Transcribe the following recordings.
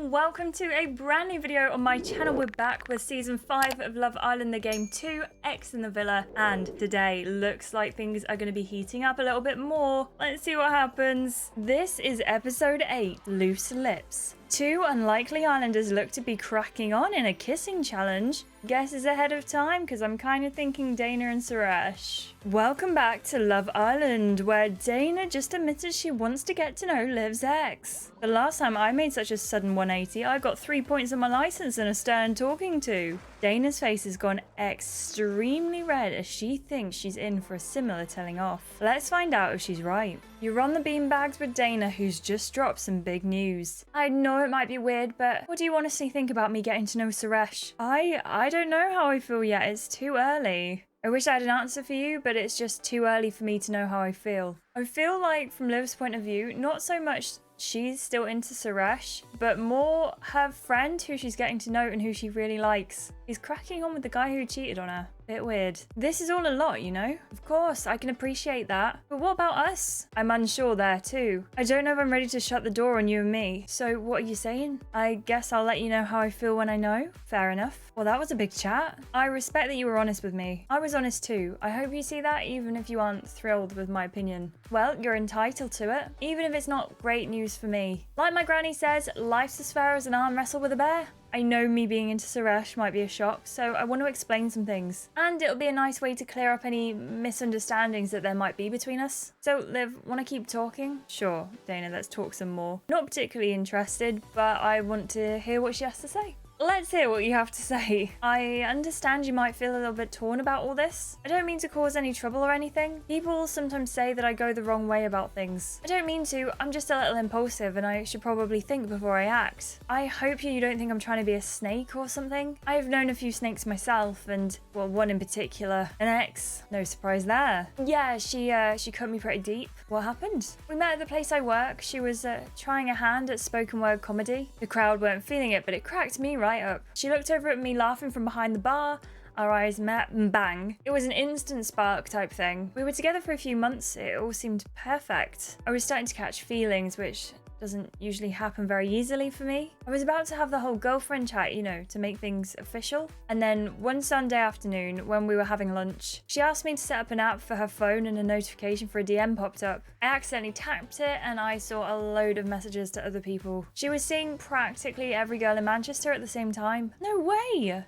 and welcome to a brand new video on my channel. We're back with season 5 of Love Island, the game 2, X in the Villa, and today looks like things are going to be heating up a little bit more. Let's see what happens. This is episode 8, Loose Lips. Two unlikely islanders look to be cracking on in a kissing challenge. Guess is ahead of time because I'm kind of thinking Dana and Suresh. Welcome back to Love Island, where Dana just admitted she wants to get to know Liv's ex. The last time I made such a sudden 180, I got 3 points on my license and a stern talking to. Dana's face has gone extremely red as she thinks she's in for a similar telling off. Let's find out if she's right. You're on the beanbags with Dana, who's just dropped some big news. I know it might be weird, but what do you honestly think about me getting to know Suresh? I don't know how I feel yet. It's too early. I wish I had an answer for you, but it's just too early for me to know how I feel. I feel like, from Liv's point of view, not so much she's still into Suresh, but more her friend who she's getting to know and who she really likes. He's cracking on with the guy who cheated on her. Bit weird. This is all a lot, you know? Of course, I can appreciate that. But what about us? I'm unsure there too. I don't know if I'm ready to shut the door on you and me. So what are you saying? I guess I'll let you know how I feel when I know. Fair enough. Well, that was a big chat. I respect that you were honest with me. I was honest too. I hope you see that even if you aren't thrilled with my opinion. Well, you're entitled to it, even if it's not great news for me. Like my granny says, life's as fair as an arm wrestle with a bear. I know me being into Suresh might be a shock, so I want to explain some things. And it'll be a nice way to clear up any misunderstandings that there might be between us. So, Liv, want to keep talking? Sure, Dana, let's talk some more. Not particularly interested, but I want to hear what she has to say. Let's hear what you have to say. I understand you might feel a little bit torn about all this. I don't mean to cause any trouble or anything. People sometimes say that I go the wrong way about things. I don't mean to, I'm just a little impulsive and I should probably think before I act. I hope you don't think I'm trying to be a snake or something. I've known a few snakes myself and, well, one in particular, an ex. No surprise there. Yeah, she cut me pretty deep. What happened? We met at the place I work. She was trying a hand at spoken word comedy. The crowd weren't feeling it, but it cracked me right up. She looked over at me laughing from behind the bar. Our eyes met and bang. It was an instant spark type thing. We were together for a few months. It all seemed perfect. I was starting to catch feelings, which doesn't usually happen very easily for me. I was about to have the whole girlfriend chat, you know, to make things official. And then one Sunday afternoon, when we were having lunch, she asked me to set up an app for her phone and a notification for a DM popped up. I accidentally tapped it and I saw a load of messages to other people. She was seeing practically every girl in Manchester at the same time. No way!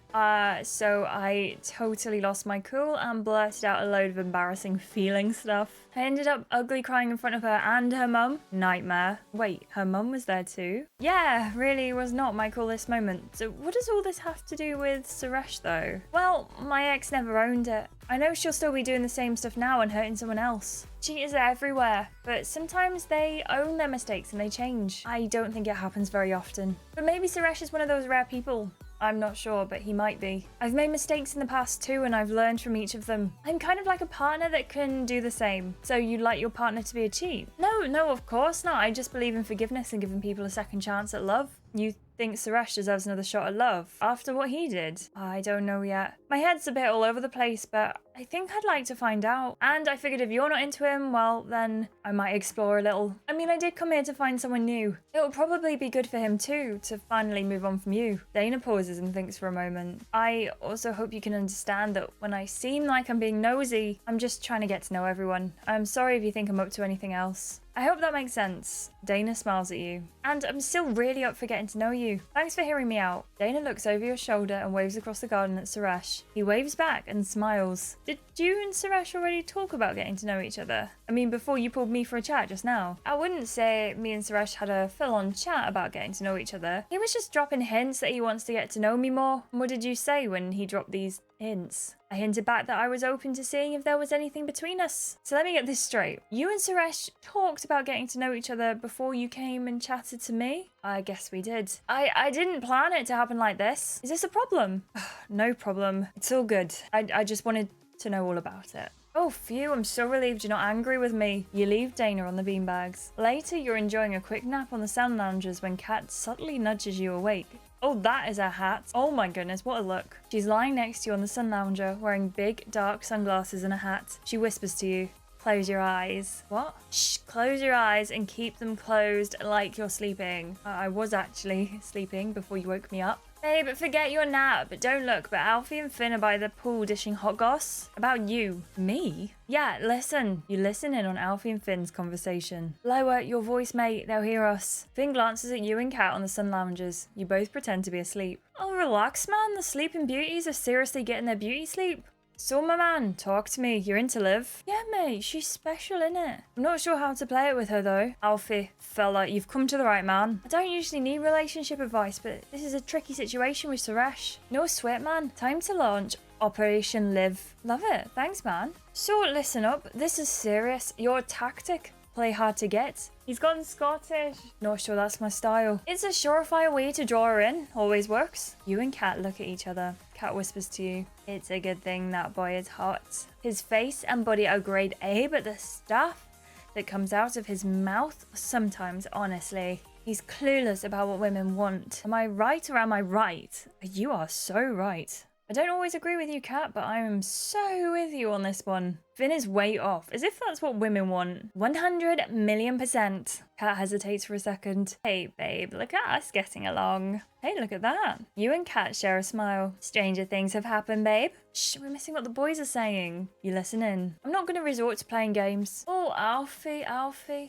So I totally lost my cool and blurted out a load of embarrassing feeling stuff. I ended up ugly crying in front of her and her mum. Nightmare. Wait, her mum was there too? Yeah, really was not my coolest moment. So what does all this have to do with Suresh though? Well, my ex never owned it. I know she'll still be doing the same stuff now and hurting someone else. Cheaters are everywhere, but sometimes they own their mistakes and they change. I don't think it happens very often. But maybe Suresh is one of those rare people. I'm not sure, but he might be. I've made mistakes in the past too, and I've learned from each of them. I'm kind of like a partner that can do the same. So you'd like your partner to be a cheat? No, of course not. I just believe in forgiveness and giving people a second chance at love. You think Suresh deserves another shot at love after what he did? I don't know yet. My head's a bit all over the place, but I think I'd like to find out. And I figured if you're not into him, well, then I might explore a little. I mean, I did come here to find someone new. It'll probably be good for him too, to finally move on from you. Dana pauses and thinks for a moment. I also hope you can understand that when I seem like I'm being nosy, I'm just trying to get to know everyone. I'm sorry if you think I'm up to anything else. I hope that makes sense. Dana smiles at you. And I'm still really up for getting to know you. Thanks for hearing me out. Dana looks over your shoulder and waves across the garden at Suresh. He waves back and smiles. Did you and Suresh already talk about getting to know each other? I mean, before you pulled me for a chat just now. I wouldn't say me and Suresh had a full-on chat about getting to know each other. He was just dropping hints that he wants to get to know me more. What did you say when he dropped these hints? I hinted back that I was open to seeing if there was anything between us. So let me get this straight. You and Suresh talked about getting to know each other before you came and chatted to me? I guess we did. I didn't plan it to happen like this. Is this a problem? No problem. It's all good. I just wanted to know all about it. Oh, phew, I'm so relieved you're not angry with me. You leave Dana on the beanbags. Later, you're enjoying a quick nap on the sand loungers when Kat subtly nudges you awake. Oh, that is her hat. Oh my goodness, what a look. She's lying next to you on the sun lounger, wearing big, dark sunglasses and a hat. She whispers to you, Close your eyes. What? Shh, close your eyes and keep them closed like you're sleeping. I was actually sleeping before you woke me up. Babe, forget your nap. Don't look, but Alfie and Finn are by the pool dishing hot goss. About you. Me? Yeah, listen. You listen in on Alfie and Finn's conversation. Lower your voice, mate. They'll hear us. Finn glances at you and Kat on the sun loungers. You both pretend to be asleep. Oh, relax, man. The sleeping beauties are seriously getting their beauty sleep. So, my man, talk to me. You're into Liv? Yeah, mate, she's special, innit? I'm not sure how to play it with her, though. Alfie, fella, you've come to the right man. I don't usually need relationship advice, but this is a tricky situation with Suresh. No sweat, man. Time to launch Operation Liv. Love it. Thanks, man. So, listen up. This is serious. Your tactic. Play hard to get. He's gone Scottish. Not sure that's my style. It's a surefire way to draw her in. Always works. You and Kat look at each other. Kat whispers to you. It's a good thing that boy is hot. His face and body are grade A, but the stuff that comes out of his mouth, sometimes, honestly. He's clueless about what women want. Am I right or am I right? You are so right. I don't always agree with you, Kat, but I am so with you on this one. Finn is way off, as if that's what women want. 100,000,000%. Kat hesitates for a second. Hey, babe, look at us getting along. Hey, look at that. You and Kat share a smile. Stranger things have happened, babe. Shh, we're missing what the boys are saying. You listen in. I'm not going to resort to playing games. Oh, Alfie.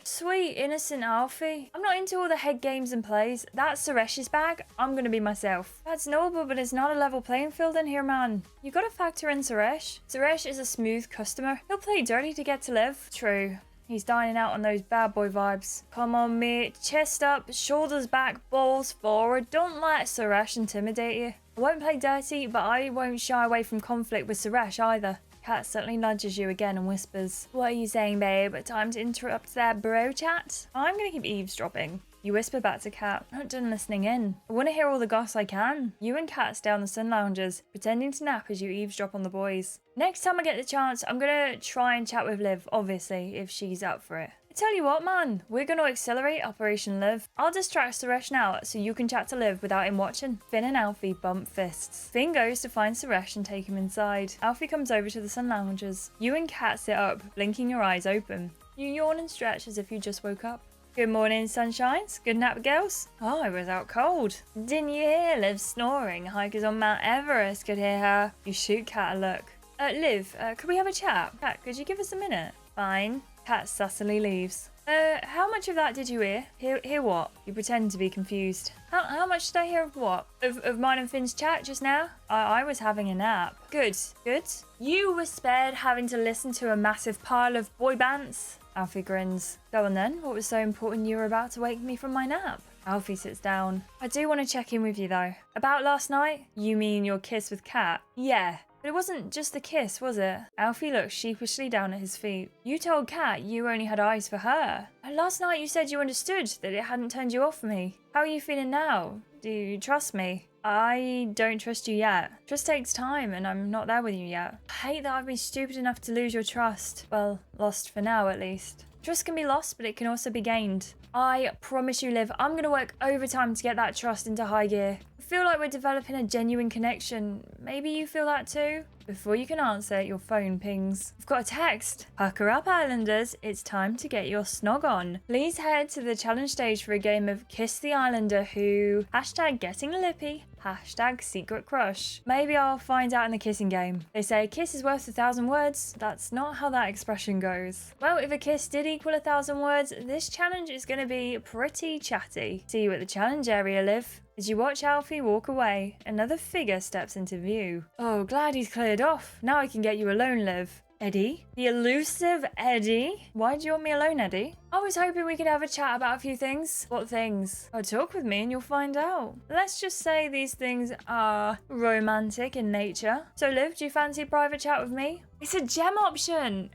Sweet, innocent Alfie. I'm not into all the head games and plays. That's Suresh's bag. I'm going to be myself. That's noble, but it's not a level playing field in here, man. You got to factor in Suresh. Suresh is a smooth customer. He'll play dirty to get to Liv. True. He's dining out on those bad boy vibes. Come on, mate. Chest up, shoulders back, balls forward. Don't let Suresh intimidate you. I won't play dirty, but I won't shy away from conflict with Suresh either. Kat suddenly nudges you again and whispers, what are you saying, babe? Time to interrupt their bro chat? I'm going to keep eavesdropping. You whisper back to Kat, I'm not done listening in. I want to hear all the goss I can. You and Kat stay on the sun loungers, pretending to nap as you eavesdrop on the boys. Next time I get the chance, I'm going to try and chat with Liv, obviously, if she's up for it. I tell you what, man, we're going to accelerate Operation Liv. I'll distract Suresh now so you can chat to Liv without him watching. Finn and Alfie bump fists. Finn goes to find Suresh and take him inside. Alfie comes over to the sun loungers. You and Kat sit up, blinking your eyes open. You yawn and stretch as if you just woke up. Good morning, sunshines. Good nap, girls. Oh, I was out cold. Didn't you hear Liv snoring? Hikers on Mount Everest could hear her. You shoot Kat a look. Liv, could we have a chat? Kat, could you give us a minute? Fine. Kat sussily leaves. How much of that did you hear? Hear what? You pretend to be confused. How much did I hear of what? Of mine and Finn's chat just now? I was having a nap. Good. You were spared having to listen to a massive pile of boy bands. Alfie grins. Go on then, what was so important you were about to wake me from my nap? Alfie sits down. I do want to check in with you though. About last night? You mean your kiss with Kat? Yeah. But it wasn't just the kiss, was it? Alfie looks sheepishly down at his feet. You told Kat you only had eyes for her. Last night you said you understood that it hadn't turned you off for me. How are you feeling now? Do you trust me? I don't trust you yet. Trust takes time and I'm not there with you yet. I hate that I've been stupid enough to lose your trust. Well, lost for now at least. Trust can be lost, but it can also be gained. I promise you, Liv, I'm going to work overtime to get that trust into high gear. I feel like we're developing a genuine connection. Maybe you feel that too? Before you can answer, your phone pings. I've got a text. Pucker up, Islanders. It's time to get your snog on. Please head to the challenge stage for a game of Kiss the Islander who... #getting lippy. #secret crush. Maybe I'll find out in the kissing game. They say a kiss is worth 1,000 words. That's not how that expression goes. Well, if a kiss did equal 1,000 words, this challenge is going to be pretty chatty. See you at the challenge area, Liv. As you watch Alfie walk away, another figure steps into view. Oh, glad he's cleared off. Now I can get you alone, Liv. Eddie? The elusive Eddie? Why do you want me alone, Eddie? I was hoping we could have a chat about a few things. What things? Oh, talk with me and you'll find out. Let's just say these things are romantic in nature. So, Liv, do you fancy a private chat with me? It's a gem option.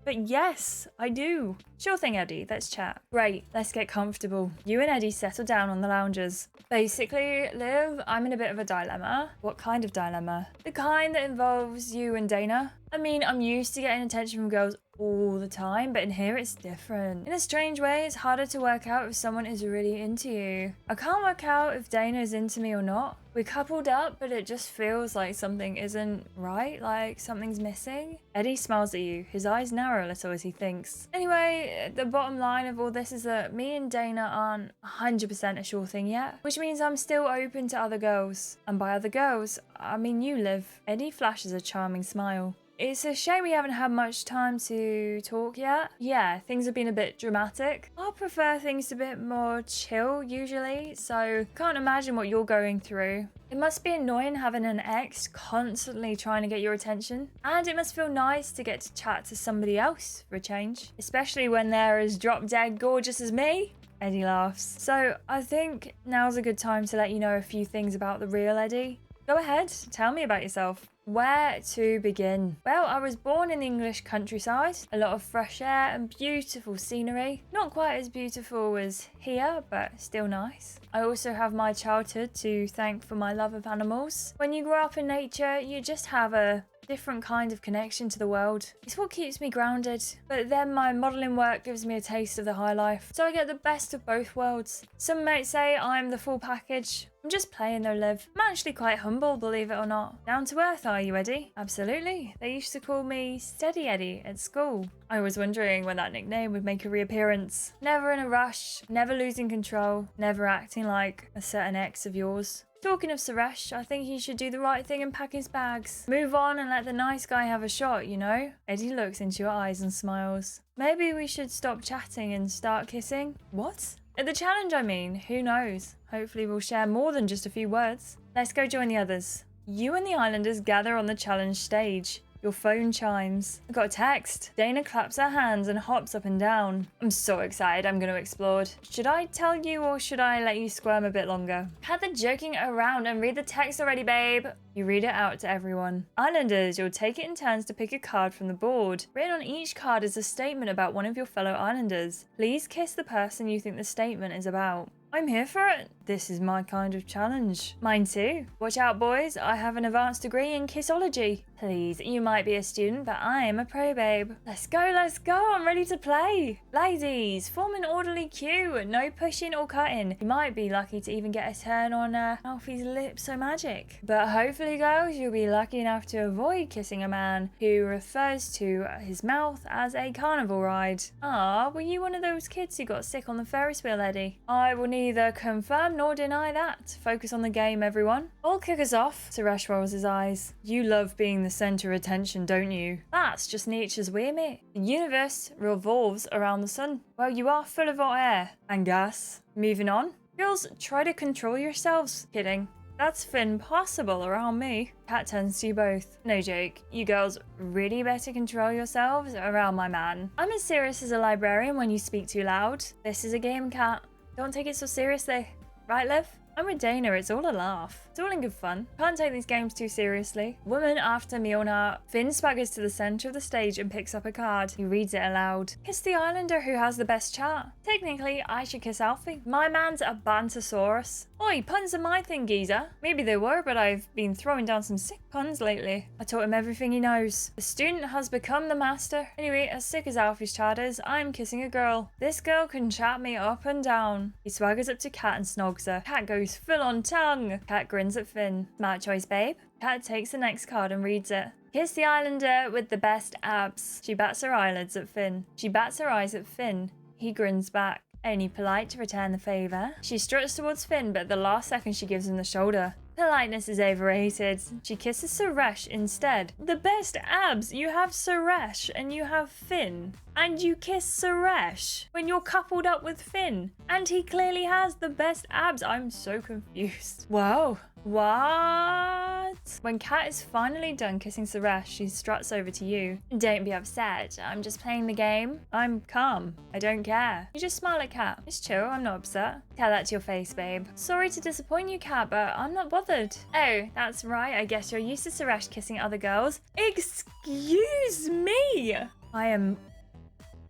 But yes, I do. Sure thing, Eddie. Let's chat. Great. Let's get comfortable. You and Eddie settle down on the loungers. Basically, Liv, I'm in a bit of a dilemma. What kind of dilemma? The kind that involves you and Dana. I mean, I'm used to getting attention from girls all the time, but in here it's different. In a strange way, it's harder to work out if someone is really into you. I can't work out if Dana is into me or not. We coupled up, but it just feels like something isn't right, like something's missing. Eddie smiles at you. His eyes narrow a little as he thinks. Anyway, the bottom line of all this is that me and Dana aren't 100% a sure thing yet, which means I'm still open to other girls. And by other girls, I mean you, Liv. Eddie flashes a charming smile. It's a shame we haven't had much time to talk yet. Yeah, things have been a bit dramatic. I prefer things to be a bit more chill usually, so can't imagine what you're going through. It must be annoying having an ex constantly trying to get your attention. And it must feel nice to get to chat to somebody else for a change. Especially when they're as drop dead gorgeous as me. Eddie laughs. So I think now's a good time to let you know a few things about the real Eddie. Go ahead, tell me about yourself. Where to begin? Well, I was born in the English countryside. A lot of fresh air and beautiful scenery. Not quite as beautiful as here, but still nice. I also have my childhood to thank for my love of animals. When you grow up in nature, you just have a different kind of connection to the world. It's what keeps me grounded. But then my modelling work gives me a taste of the high life. So I get the best of both worlds. Some might say I'm the full package. I'm just playing though, Liv. I'm actually quite humble, believe it or not. Down to earth, are you, Eddie? Absolutely. They used to call me Steady Eddie at school. I was wondering when that nickname would make a reappearance. Never in a rush, never losing control, never acting like a certain ex of yours. Talking of Suresh, I think he should do the right thing and pack his bags. Move on and let the nice guy have a shot, you know? Eddie looks into your eyes and smiles. Maybe we should stop chatting and start kissing? What? At the challenge, I mean. Who knows? Hopefully we'll share more than just a few words. Let's go join the others. You and the Islanders gather on the challenge stage. Your phone chimes. I got a text. Dana claps her hands and hops up and down. I'm so excited, I'm going to explode. Should I tell you or should I let you squirm a bit longer? Had the joking around and read the text already, babe. You read it out to everyone. Islanders, you'll take it in turns to pick a card from the board. Written on each card is a statement about one of your fellow Islanders. Please kiss the person you think the statement is about. I'm here for it. This is my kind of challenge. Mine too. Watch out, boys. I have an advanced degree in kissology. Please, you might be a student, but I am a pro, babe. Let's go, let's go. I'm ready to play. Ladies, form an orderly queue. No pushing or cutting. You might be lucky to even get a turn on Alfie's lips so magic. But hopefully, girls, you'll be lucky enough to avoid kissing a man who refers to his mouth as a carnival ride. Ah, were you one of those kids who got sick on the Ferris wheel, Eddie? I will neither confirm nor deny that. Focus on the game, everyone. I'll kick us off. Suresh rolls his eyes. You love being the center of attention, don't you? That's just nature's way, mate. The universe revolves around the sun. Well, you are full of hot air and gas. Moving on. Girls, try to control yourselves. Kidding. That's impossible around me. Cat turns to you both. No joke. You girls really better control yourselves around my man. I'm as serious as a librarian when you speak too loud. This is a game, Cat. Don't take it so seriously. Right, Liv? I'm with Dana, it's all a laugh. It's all in good fun. Can't take these games too seriously. Woman after meal now. Finn swaggers to the centre of the stage and picks up a card. He reads it aloud. Kiss the Islander who has the best chat. Technically, I should kiss Alfie. My man's a Bantosaurus. Oi, puns are my thing, geezer. Maybe they were, but I've been throwing down some sick puns lately. I taught him everything he knows. The student has become the master. Anyway, as sick as Alfie's chat is, I'm kissing a girl. This girl can chat me up and down. He swaggers up to Cat and snogs her. Cat goes full on tongue. Cat grins at Finn. Smart choice, babe. Cat takes the next card and reads it. Kiss the Islander with the best abs. She bats her eyelids at Finn. She bats her eyes at Finn. He grins back. Only polite to return the favour. She struts towards Finn, but at the last second she gives him the shoulder. Politeness is overrated. She kisses Suresh instead. The best abs! You have Suresh and you have Finn. And you kiss Suresh when you're coupled up with Finn. And he clearly has the best abs. I'm so confused. Wow. What? When Kat is finally done kissing Suresh, she struts over to you. Don't be upset. I'm just playing the game. I'm calm. I don't care. You just smile at Kat. It's chill. I'm not upset. Tell that to your face, babe. Sorry to disappoint you, Kat, but I'm not bothered. Oh, that's right. I guess you're used to Suresh kissing other girls. Excuse me. I am...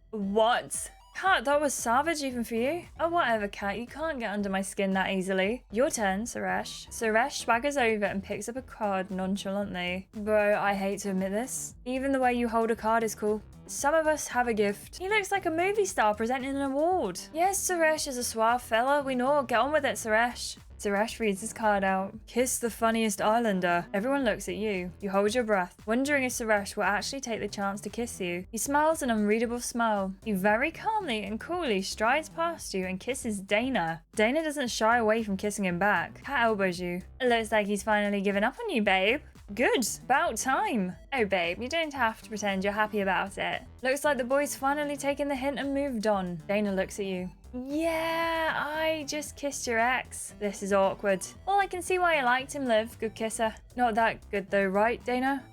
What? Kat, that was savage even for you. Oh, whatever, Kat. You can't get under my skin that easily. Your turn, Suresh. Suresh swaggers over and picks up a card nonchalantly. Bro, I hate to admit this. Even the way you hold a card is cool. some of us have a gift. He looks like a movie star presenting an award. Yes, Suresh is a suave fella. We know. Get on with it, Suresh. Suresh reads his card out. Kiss the funniest islander. Everyone looks at you. You hold your breath, wondering if Suresh will actually take the chance to kiss you. He smiles an unreadable smile. He very calmly and coolly strides past you and kisses Dana. Dana doesn't shy away from kissing him back. Cat elbows you. It looks like he's finally given up on you, babe. Good. About time. Oh, babe, you don't have to pretend you're happy about it. Looks like the boy's finally taken the hint and moved on. Dana looks at you. Yeah, I just kissed your ex. This is awkward. Well, I can see why you liked him, Liv. Good kisser. Not that good though, right, Dana?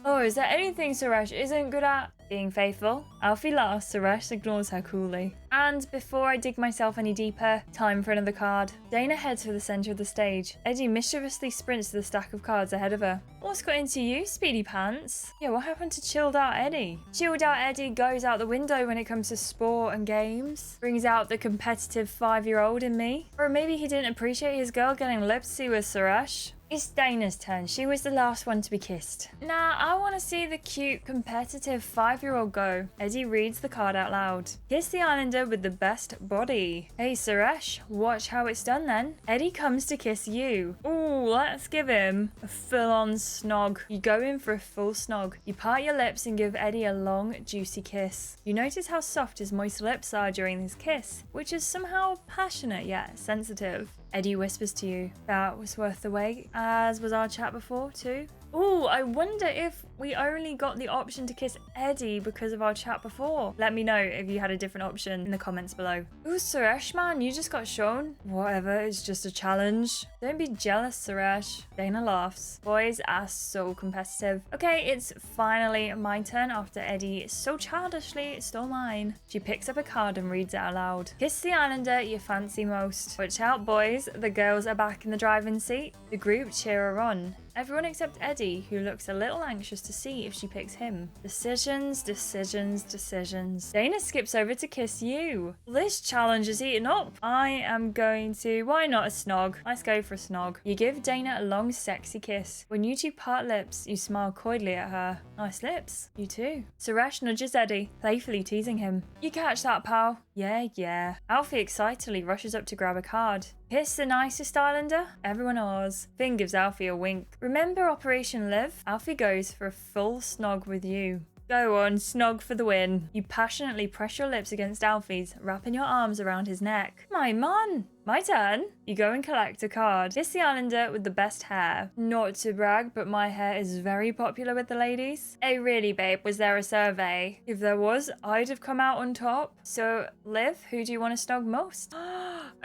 Oh, is there anything Suresh isn't good at? Being faithful. Alfie laughs. Suresh ignores her coolly. And before I dig myself any deeper, time for another card. Dana heads for the center of the stage. Eddie mischievously sprints to the stack of cards ahead of her. What's got into you, Speedy Pants? Yeah, what happened to chilled out Eddie? Chilled out Eddie goes out the window when it comes to sport and games. Brings out the competitive 5-year-old in me. Or maybe he didn't appreciate his girl getting lip-sy with Suresh. It's Dana's turn. She was the last one to be kissed. Nah, I want to see the cute, competitive 5-year-old go. Eddie reads the card out loud. Kiss the islander with the best body. Hey, Suresh, watch how it's done then. Eddie comes to kiss you. Ooh, let's give him a full-on snog. You go in for a full snog. You part your lips and give Eddie a long, juicy kiss. You notice how soft his moist lips are during this kiss, which is somehow passionate yet sensitive. Eddie whispers to you, that was worth the wait, as was our chat before too. Ooh, I wonder if we only got the option to kiss Eddie because of our chat before. Let me know if you had a different option in the comments below. Ooh, Suresh, man, you just got shown. Whatever, it's just a challenge. Don't be jealous, Suresh. Dana laughs. Boys are so competitive. Okay, it's finally my turn after Eddie so childishly stole mine. She picks up a card and reads it out loud. Kiss the islander you fancy most. Watch out, boys. The girls are back in the driving seat. The group cheer her on. Everyone except Eddie, who looks a little anxious to see if she picks him. Decisions, decisions, decisions. Dana skips over to kiss you. This challenge is eating up. I am going to... Why not a snog? Let's go for a snog. You give Dana a long, sexy kiss. When you two part lips, you smile coyly at her. Nice lips. You too. Suresh nudges Eddie, playfully teasing him. You catch that, pal? Yeah. Alfie excitedly rushes up to grab a card. Kiss the nicest islander? Everyone awes. Finn gives Alfie a wink. Remember Operation Live? Alfie goes for a full snog with you. Go on, snog for the win. You passionately press your lips against Alfie's, wrapping your arms around his neck. My man. My turn. You go and collect a card. Kiss the islander with the best hair. Not to brag, but my hair is very popular with the ladies. Hey, really, babe, was there a survey? If there was, I'd have come out on top. So, Liv, who do you want to snog most?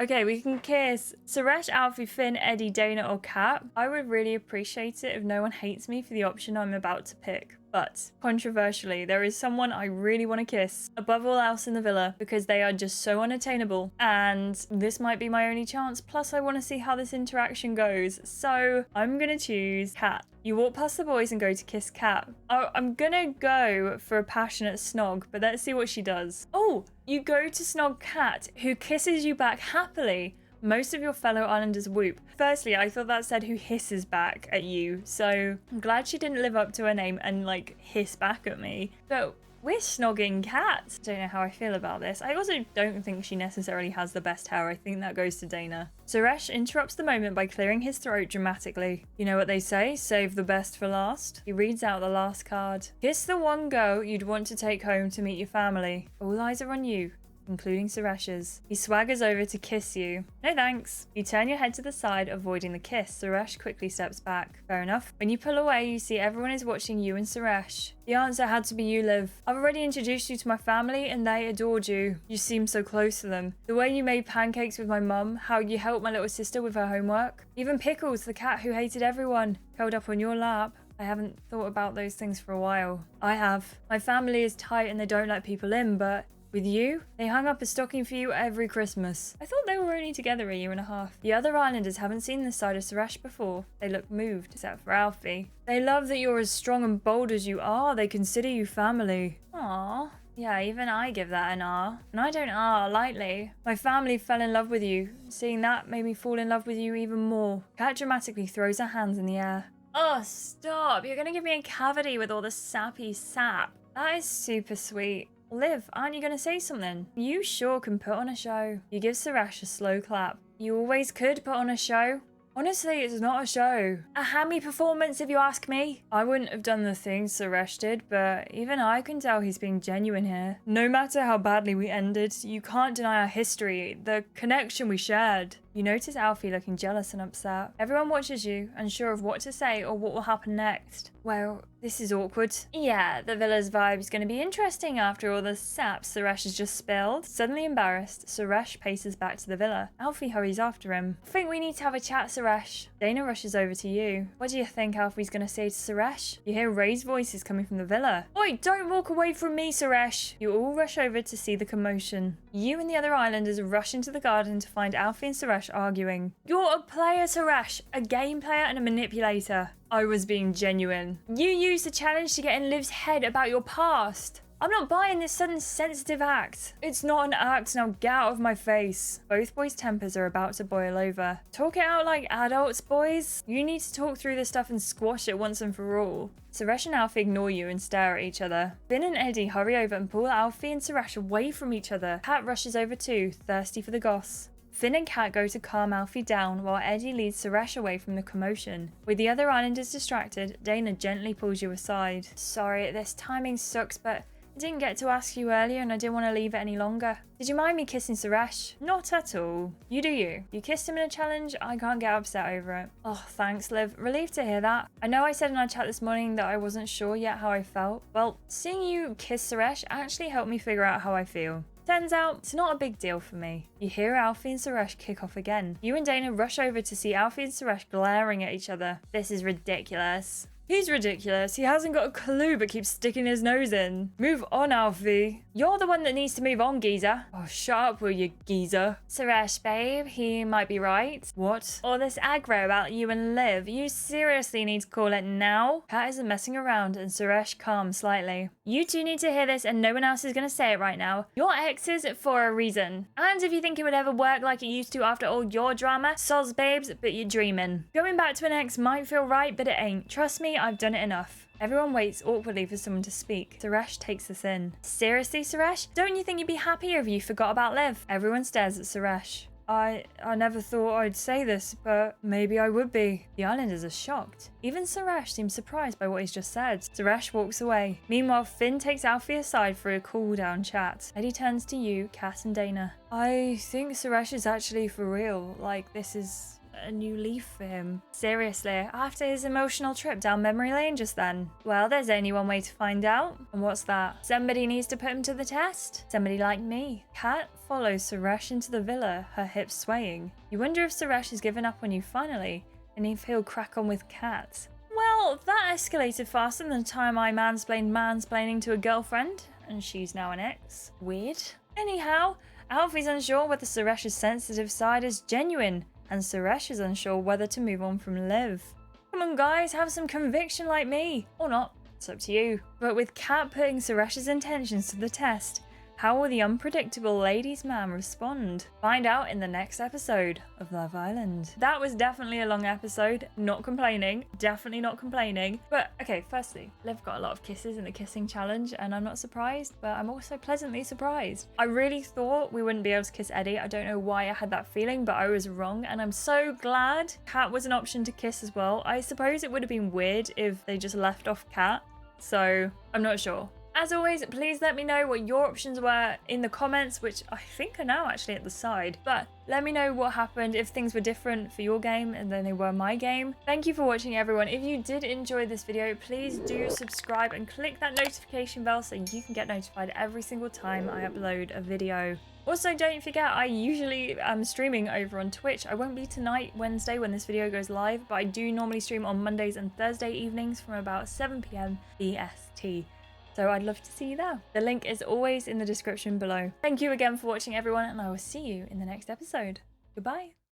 Okay, we can kiss Suresh, Alfie, Finn, Eddie, Dana, or Kat. I would really appreciate it if no one hates me for the option I'm about to pick. But, controversially, there is someone I really want to kiss above all else in the villa because they are just so unattainable and this might be my only chance, plus I want to see how this interaction goes. So, I'm going to choose Kat. You walk past the boys and go to kiss Kat. Oh, I'm going to go for a passionate snog, but let's see what she does. Oh, you go to snog Kat, who kisses you back happily. Most of your fellow islanders whoop. Firstly, I thought that said who hisses back at you, so I'm glad she didn't live up to her name and like hiss back at me. But we're snogging Kat. Don't know how I feel about this. I also don't think she necessarily has the best hair. I think that goes to Dana. Suresh interrupts the moment by clearing his throat dramatically. You know what they say, save the best for last. He reads out the last card. Kiss the one girl you'd want to take home to meet your family. All eyes are on you, including Suresh's. He swaggers over to kiss you. No thanks. You turn your head to the side, avoiding the kiss. Suresh quickly steps back. Fair enough. When you pull away, you see everyone is watching you and Suresh. The answer had to be you, Liv. I've already introduced you to my family and they adored you. You seem so close to them. The way you made pancakes with my mum, how you helped my little sister with her homework. Even Pickles, the cat who hated everyone, curled up on your lap. I haven't thought about those things for a while. I have. My family is tight and they don't let people in, but with you, they hung up a stocking for you every Christmas. I thought they were only together a year and a half. The other islanders haven't seen this side of Suresh before. They look moved, except for Alfie. They love that you're as strong and bold as you are. They consider you family. Aww. Yeah, even I give that an R. And I don't R lightly. My family fell in love with you. Seeing that made me fall in love with you even more. Kat dramatically throws her hands in the air. Oh, stop. You're gonna give me a cavity with all the sappy sap. That is super sweet. Liv, aren't you going to say something? You sure can put on a show. You give Suresh a slow clap. You always could put on a show. Honestly, it's not a show. A hammy performance, if you ask me. I wouldn't have done the things Suresh did, but even I can tell he's being genuine here. No matter how badly we ended, you can't deny our history, the connection we shared. You notice Alfie looking jealous and upset. Everyone watches you, unsure of what to say or what will happen next. Well, this is awkward. Yeah, the villa's vibe is going to be interesting after all the sap Suresh has just spilled. Suddenly embarrassed, Suresh paces back to the villa. Alfie hurries after him. I think we need to have a chat, Suresh. Dana rushes over to you. What do you think Alfie's going to say to Suresh? You hear Ray's voices coming from the villa. Oi, don't walk away from me, Suresh. You all rush over to see the commotion. You and the other islanders rush into the garden to find Alfie and Suresh arguing. You're a player, Suresh. A game player and a manipulator. I was being genuine. You used the challenge to get in Liv's head about your past. I'm not buying this sudden sensitive act. It's not an act, now get out of my face. Both boys' tempers are about to boil over. Talk it out like adults, boys. You need to talk through this stuff and squash it once and for all. Suresh and Alfie ignore you and stare at each other. Finn and Eddie hurry over and pull Alfie and Suresh away from each other. Kat rushes over too, thirsty for the goss. Finn and Kat go to calm Alfie down while Eddie leads Suresh away from the commotion. With the other islanders distracted, Dana gently pulls you aside. Sorry, this timing sucks, but I didn't get to ask you earlier and I didn't want to leave it any longer. Did you mind me kissing Suresh? Not at all. You do you. You kissed him in a challenge, I can't get upset over it. Oh, thanks, Liv. Relieved to hear that. I know I said in our chat this morning that I wasn't sure yet how I felt. Well, seeing you kiss Suresh actually helped me figure out how I feel. Turns out, it's not a big deal for me. You hear Alfie and Suresh kick off again. You and Dana rush over to see Alfie and Suresh glaring at each other. This is ridiculous. He's ridiculous. He hasn't got a clue but keeps sticking his nose in. Move on, Alfie. You're the one that needs to move on, geezer. Oh, shut up, will you, geezer? Suresh, babe, he might be right. What? All this aggro about you and Liv. You seriously need to call it now? Kat isn't messing around and Suresh calms slightly. You two need to hear this and no one else is going to say it right now. Your ex is for a reason. And if you think it would ever work like it used to after all your drama, soz babes, but you're dreaming. Going back to an ex might feel right, but it ain't. Trust me, I've done it enough. Everyone waits awkwardly for someone to speak. Suresh takes this in. Seriously, Suresh? Don't you think you'd be happier if you forgot about Liv? Everyone stares at Suresh. I never thought I'd say this, but maybe I would be. The islanders are shocked. Even Suresh seems surprised by what he's just said. Suresh walks away. Meanwhile, Finn takes Alfie aside for a cool-down chat. Eddie turns to you, Kat and Dana. I think Suresh is actually for real. Like, this is a new leaf for him. Seriously, after his emotional trip down memory lane just then? Well, there's only one way to find out. And what's that? Somebody needs to put him to the test. Somebody like me. Kat follows Suresh into the villa, her hips swaying. You wonder if Suresh has given up on you finally, and if he'll crack on with Kat. Well, that escalated faster than the time I mansplaining to a girlfriend, and she's now an ex. Weird. Anyhow, Alfie's unsure whether Suresh's sensitive side is genuine, and Suresh is unsure whether to move on from Liv. Come on guys, have some conviction like me. Or not, it's up to you. But with Kat putting Suresh's intentions to the test, how will the unpredictable ladies' man respond? Find out in the next episode of Love Island. That was definitely a long episode. Not complaining. Definitely not complaining. But okay, firstly, Liv got a lot of kisses in the kissing challenge and I'm not surprised, but I'm also pleasantly surprised. I really thought we wouldn't be able to kiss Eddie. I don't know why I had that feeling, but I was wrong and I'm so glad Kat was an option to kiss as well. I suppose it would have been weird if they just left off Kat, so I'm not sure. As always, please let me know what your options were in the comments, which I think are now actually at the side. But let me know what happened, if things were different for your game and then they were my game. Thank you for watching, everyone. If you did enjoy this video, please do subscribe and click that notification bell so you can get notified every single time I upload a video. Also, don't forget, I usually am streaming over on Twitch. I won't be tonight, Wednesday, when this video goes live, but I do normally stream on Mondays and Thursday evenings from about 7 PM BST. So I'd love to see you there. The link is always in the description below. Thank you again for watching, everyone, and I will see you in the next episode. Goodbye.